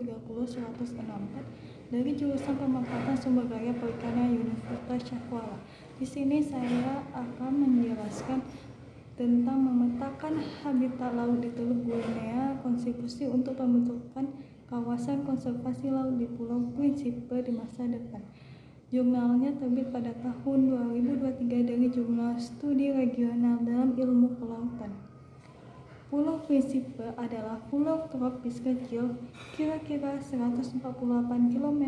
2030-164 dari jurusan Pemanfaatan Sumber Daya Perikanan Universitas Syahkuala. Di sini saya akan menjelaskan tentang memetakan habitat laut di Teluk Guinea, kontribusi untuk pembentukan kawasan konservasi laut di Pulau Principe di masa depan. Jurnalnya terbit pada tahun 2023 dari Jurnal Studi Regional dalam Ilmu Kelautan. Pulau Principe adalah pulau tropis kecil, kira-kira 148 km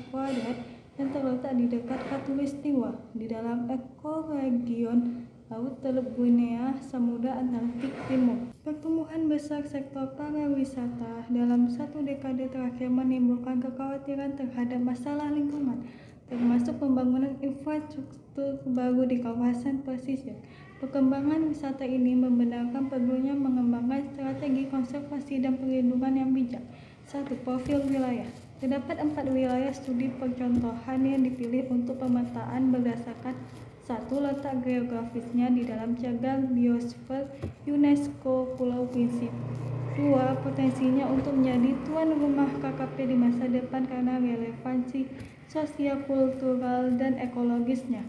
kuadrat, yang terletak di dekat Khatulistiwa, di dalam ekoregion Laut Teluk Guinea, Samudra Atlantik Timur. Pertumbuhan besar sektor pariwisata dalam satu dekade terakhir menimbulkan kekhawatiran terhadap masalah lingkungan, termasuk pembangunan infrastruktur baru di kawasan pesisir. Perkembangan wisata ini membenarkan perlunya mengembangkan strategi konservasi dan perlindungan yang bijak. 1. Profil wilayah. Terdapat 4 wilayah studi percontohan yang dipilih untuk pemetaan berdasarkan 1. Letak geografisnya di dalam cagar biosfer UNESCO Pulau Principe. 2. Potensinya untuk menjadi tuan rumah KKP di masa depan karena relevansi sosial, kultural, dan ekologisnya.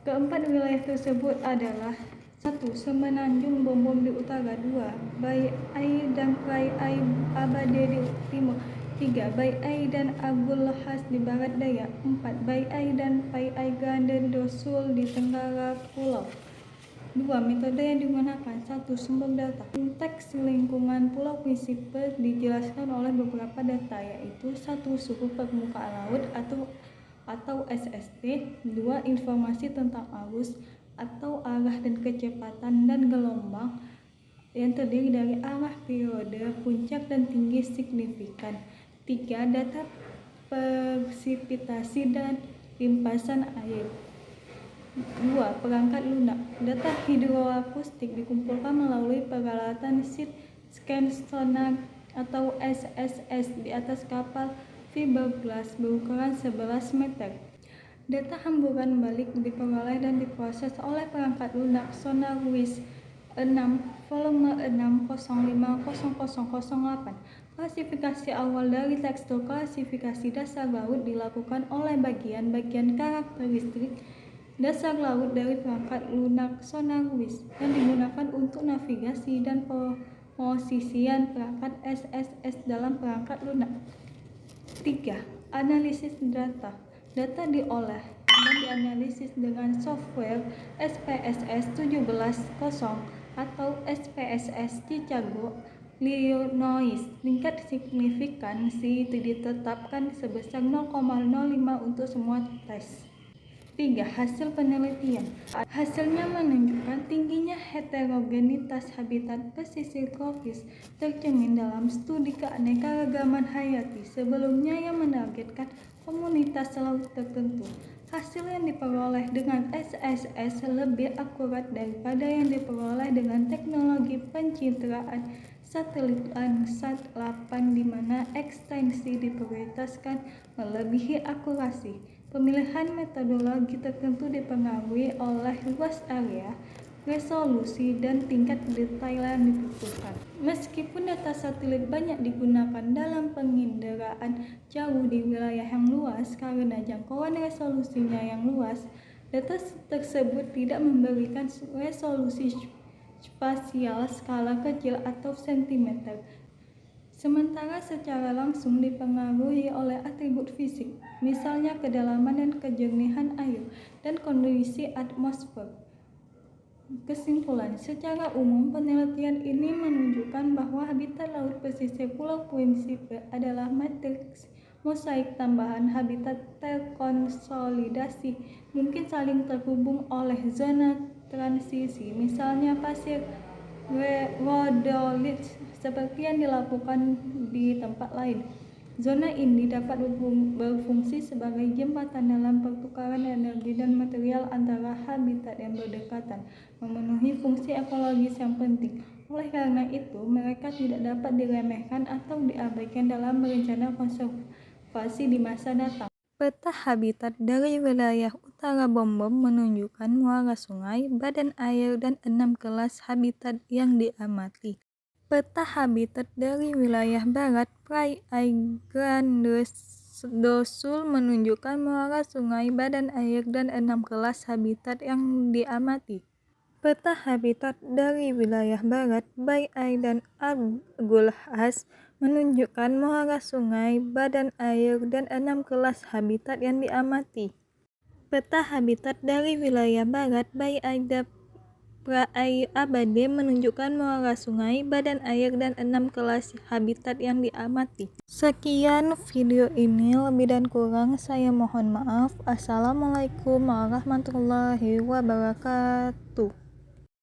Keempat wilayah tersebut adalah 1. Semenanjung Bom Bom di utara. 2. Bai Ai dan Prai Ai Abade di timur. 3. Bai Ai dan Agul Lahas di barat daya. 4. Bai Ai dan Pai Ai Grande do Sul di tenggara pulau. 2. Metode yang digunakan. 1. Sumber data. Konteks lingkungan Pulau Principe dijelaskan oleh beberapa data, yaitu 1. Suhu permukaan laut atau SST. 2. Informasi tentang arus atau arah dan kecepatan dan gelombang yang terdiri dari arah, periode, puncak, dan tinggi signifikan. 3. Data persipitasi dan limpasan air. 2. Perangkat lunak. Data hidroakustik dikumpulkan melalui peralatan seed scan sonar atau SSS di atas kapal fiberglass berukuran 11 meter. Data hamburan balik diperoleh dan diproses oleh perangkat lunak SonarWiz 6 volume 6050008. Klasifikasi awal dari tekstur klasifikasi dasar laut dilakukan oleh bagian-bagian karakteristik dasar laut dari perangkat lunak SonarWiz yang digunakan untuk navigasi dan posisian perangkat SSS dalam perangkat lunak. 3. Analisis data. Data diolah dan dianalisis dengan software SPSS 17.0 atau SPSS Chicago, Illinois. Tingkat signifikansi ditetapkan sebesar 0,05 untuk semua tes. 3. Hasil penelitian. Hasilnya menunjukkan tingginya heterogenitas habitat pesisir tropis tercermin dalam studi keanekaragaman hayati sebelumnya yang menargetkan komunitas laut tertentu. Hasil yang diperoleh dengan SSS lebih akurat daripada yang diperoleh dengan teknologi pencitraan satelit Landsat 8 di mana ekstensi diprioritaskan melebihi akurasi. Pemilihan metodologi tertentu dipengaruhi oleh luas area, resolusi, dan tingkat detail yang dibutuhkan. Meskipun data satelit banyak digunakan dalam penginderaan jauh di wilayah yang luas karena jangkauan resolusinya yang luas, data tersebut tidak memberikan resolusi spasial skala kecil atau sentimeter. Sementara secara langsung dipengaruhi oleh atribut fisik, misalnya kedalaman dan kejernihan air, dan kondisi atmosfer. Kesimpulan, secara umum penelitian ini menunjukkan bahwa habitat laut pesisir Pulau Principe adalah matriks mosaik tambahan habitat terkonsolidasi, mungkin saling terhubung oleh zona transisi, misalnya pasir rhodolit seperti yang dilakukan di tempat lain. Zona ini dapat berfungsi sebagai jembatan dalam pertukaran energi dan material antara habitat yang berdekatan, memenuhi fungsi ekologis yang penting. Oleh karena itu, mereka tidak dapat diremehkan atau diabaikan dalam berencana konservasi di masa datang. Peta habitat dari wilayah utara Bom Bom menunjukkan muara sungai, badan air, dan 6 kelas habitat yang diamati. Peta habitat dari wilayah barat Praia Grande do Sul menunjukkan muara sungai, badan air, dan 6 kelas habitat yang diamati. Peta habitat dari wilayah barat Baia dan Agulhas menunjukkan muara sungai, badan air, dan 6 kelas habitat yang diamati. Peta habitat dari wilayah barat Baia da Praia Abade menunjukkan muara sungai, badan air, dan 6 kelas habitat yang diamati. Sekian video ini, lebih dan kurang saya mohon maaf. Assalamualaikum warahmatullahi wabarakatuh.